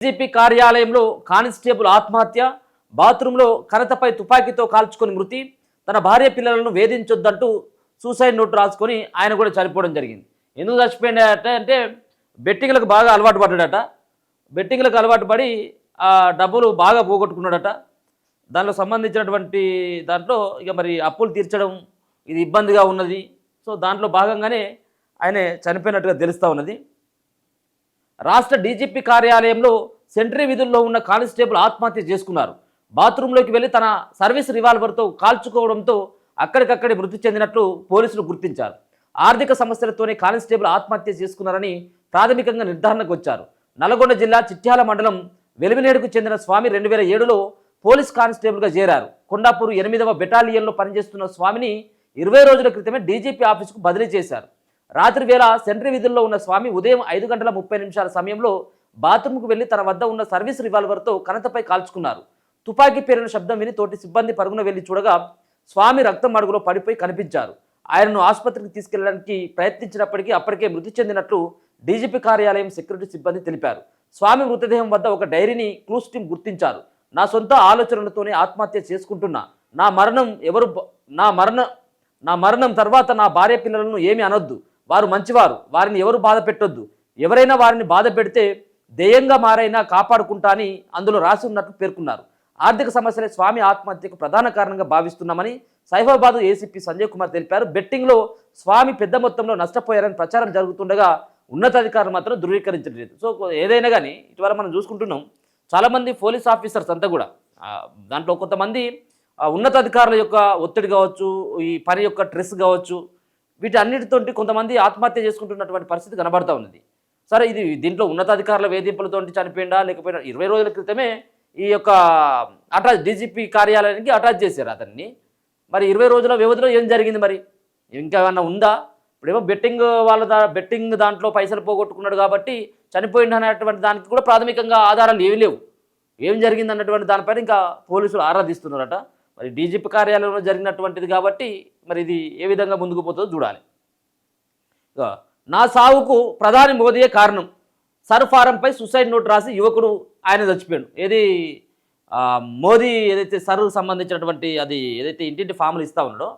DGP కార్యాలయంలో constable ఆత్మహత్య, బాత్రూంలో కనతపై తుపాకీతో కాల్చుకొని మృతి, తన భార్య పిల్లలను వేధించొద్దంటూ సూసైడ్ నోట్ రాసుకొని ఆయన కూడా చనిపోవడం జరిగింది. ఎందుకు చచ్చిపోయాడట అంటే బెట్టింగ్లకు బాగా అలవాటు పడ్డాడట. బెట్టింగ్లకు అలవాటు పడి ఆ డబ్బులు బాగా పోగొట్టుకున్నాడట. దానిలో సంబంధించినటువంటి దాంట్లో ఇక మరి అప్పులు తీర్చడం ఇది ఇబ్బందిగా ఉన్నది. సో దాంట్లో భాగంగానే ఆయన చనిపోయినట్టుగా తెలుస్తూ ఉన్నది. రాష్ట్ర డీజీపీ కార్యాలయంలో సెంట్రీ విధుల్లో ఉన్న కానిస్టేబుల్ ఆత్మహత్య చేసుకున్నారు. బాత్రూంలోకి వెళ్లి తన సర్వీస్ రివాల్వర్తో కాల్చుకోవడంతో అక్కడికక్కడే మృతి చెందినట్లు పోలీసులు గుర్తించారు. ఆర్థిక సమస్యలతోనే కానిస్టేబుల్ ఆత్మహత్య చేసుకున్నారని ప్రాథమికంగా నిర్ధారణకు వచ్చారు. నల్గొండ జిల్లా చిట్యాల మండలం వెలిమినేడుకు చెందిన స్వామి 2007లో పోలీస్ కానిస్టేబుల్గా చేరారు. కొండాపూర్ 8వ బెటాలియన్లో పనిచేస్తున్న స్వామిని 20 రోజుల క్రితమే డీజీపీ ఆఫీసుకు బదిలీ చేశారు. రాత్రి వేళ సెంట్రీ విధుల్లో ఉన్న స్వామి ఉదయం 5:30 సమయంలో బాత్రూంకు వెళ్లి తన వద్ద ఉన్న సర్వీస్ రివాల్వర్తో కనతపై కాల్చుకున్నారు. తుపాకీ పేరిన శబ్దం విని తోటి సిబ్బంది పరుగున వెళ్లి చూడగా స్వామి రక్తం అడుగులో పడిపోయి కనిపించారు. ఆయనను ఆసుపత్రికి తీసుకెళ్లడానికి ప్రయత్నించినప్పటికీ అప్పటికే మృతి చెందినట్లు డీజీపీ కార్యాలయం సెక్యూరిటీ సిబ్బంది తెలిపారు. స్వామి మృతదేహం వద్ద ఒక డైరీని క్లూస్ టీం గుర్తించారు. నా సొంత ఆలోచనలతోనే ఆత్మహత్య చేసుకుంటున్నా. నా మరణం తర్వాత నా భార్య పిల్లలను ఏమీ అనొద్దు. వారు మంచివారు, వారిని ఎవరు బాధ పెట్టొద్దు. ఎవరైనా వారిని బాధ పెడితే దెయ్యంగా మారైనా కాపాడుకుంటా అని అందులో రాసి ఉన్నట్లు పేర్కొన్నారు. ఆర్థిక సమస్యలే స్వామి ఆత్మహత్యకు ప్రధాన కారణంగా భావిస్తున్నామని సైఫాబాద్ ఏసీపీ సంజయ్ కుమార్ తెలిపారు. బెట్టింగ్లో స్వామి పెద్ద మొత్తంలో నష్టపోయారని ప్రచారం జరుగుతుండగా ఉన్నతాధికారులు మాత్రం ధృవీకరించలేదు. సో ఏదైనా కానీ ఇటీవల మనం చూసుకుంటున్నాం, చాలామంది పోలీస్ ఆఫీసర్స్ అంతా కూడా దాంట్లో కొంతమంది ఉన్నతాధికారుల యొక్క ఒత్తిడి కావచ్చు, ఈ పని యొక్క స్ట్రెస్ కావచ్చు, వీటి అన్నిటితో కొంతమంది ఆత్మహత్య చేసుకుంటున్నటువంటి పరిస్థితి కనబడతా ఉన్నది. సరే, ఇది దీంట్లో ఉన్నతాధికారుల వేధింపులతో చనిపోయిందా లేకపోయినా 20 రోజుల క్రితమే ఈ యొక్క డీజీపీ కార్యాలయానికి అటాచ్ చేశారు అతన్ని. మరి 20 రోజుల వ్యవధిలో ఏం జరిగింది, మరి ఇంకా ఏమన్నా ఉందా? ఇప్పుడేమో బెట్టింగ్ దాంట్లో పైసలు పోగొట్టుకున్నాడు కాబట్టి చనిపోయింది అనేటువంటి దానికి కూడా ప్రాథమికంగా ఆధారాలు ఏమీ లేవు. ఏం జరిగింది అన్నటువంటి దానిపైన ఇంకా పోలీసులు ఆరాధిస్తున్నారట. మరి డీజీపీ కార్యాలయంలో జరిగినటువంటిది కాబట్టి మరి ఇది ఏ విధంగా ముందుకు పోతుందో చూడాలి. నా సావుకు ప్రధాని మోదీయే కారణం. సర్ ఫారంపై సూసైడ్ నోట్ రాసి యువకుడు ఆయన చచ్చిపోయాడు. ఏది మోదీ ఏదైతే సర్ సంబంధించినటువంటి అది ఏదైతే ఇంటింటి ఫామ్లు ఇస్తా ఉన్నాడో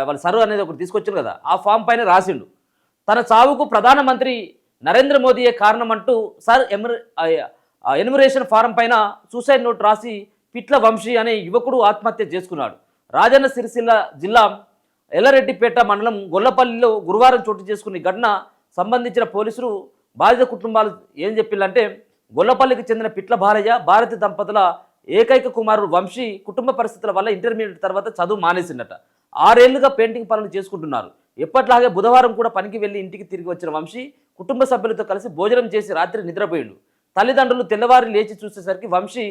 వాళ్ళు సర్ అనేది ఒకటి తీసుకొచ్చారు కదా, ఆ ఫామ్ పైన రాసిండు తన చావుకు ప్రధానమంత్రి నరేంద్ర మోదీయే కారణం అంటూ సర్ ఎన్యుమరేషన్ ఫారం పైన సూసైడ్ నోట్ రాసి పిట్ల వంశీ అనే యువకుడు ఆత్మహత్య చేసుకున్నాడు. రాజన్న సిరిసిల్ల జిల్లా ఎల్లారెడ్డిపేట మండలం గొల్లపల్లిలో గురువారం చోటు చేసుకున్న ఘటన సంబంధించిన పోలీసులు బాధిత కుటుంబాలు ఏం చెప్పిల్లంటే, గొల్లపల్లికి చెందిన పిట్ల బాలయ్య భారతి దంపతుల ఏకైక కుమారుడు వంశీ కుటుంబ పరిస్థితుల వల్ల ఇంటర్మీడియట్ తర్వాత చదువు మానేసిందట. 6 ఏళ్లుగా పెయింటింగ్ పనులు చేసుకుంటున్నారు. ఎప్పట్లాగే బుధవారం కూడా పనికి వెళ్లి ఇంటికి తిరిగి వచ్చిన వంశీ కుటుంబ సభ్యులతో కలిసి భోజనం చేసి రాత్రి నిద్రపోయిండు. తల్లిదండ్రులు తెల్లవారి లేచి చూసేసరికి వంశీ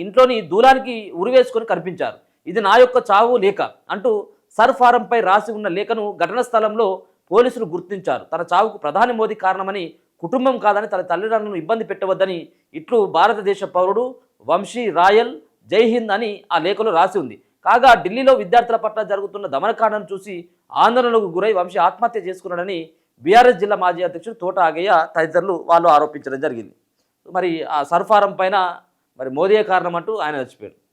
ఇంట్లోని దూలానికి ఉరివేసుకొని కనిపించారు. ఇది నా యొక్క చావు లేఖ అంటూ సర్ ఫారంపై రాసి ఉన్న లేఖను ఘటన స్థలంలో పోలీసులు గుర్తించారు. తన చావుకు ప్రధాని మోదీ కారణమని, కుటుంబం కాదని, తన తల్లిదండ్రులను ఇబ్బంది పెట్టవద్దని ఇట్లు భారతదేశ పౌరుడు వంశీ రాయల్ జై హింద్ అని ఆ లేఖలో రాసి ఉంది. కాగా ఢిల్లీలో విద్యార్థుల పట్ల జరుగుతున్న దమనకాండను చూసి ఆందోళనకు గురై వంశీ ఆత్మహత్య చేసుకున్నాడని బీఆర్ఎస్ జిల్లా మాజీ అధ్యక్షుడు తోట ఆగయ్య తదితరులు వాళ్ళు ఆరోపించడం జరిగింది. మరి ఆ సర్ ఫారం పైన మరి మోదీయే కారణం అంటూ ఆయన చచ్చిపోయాడు.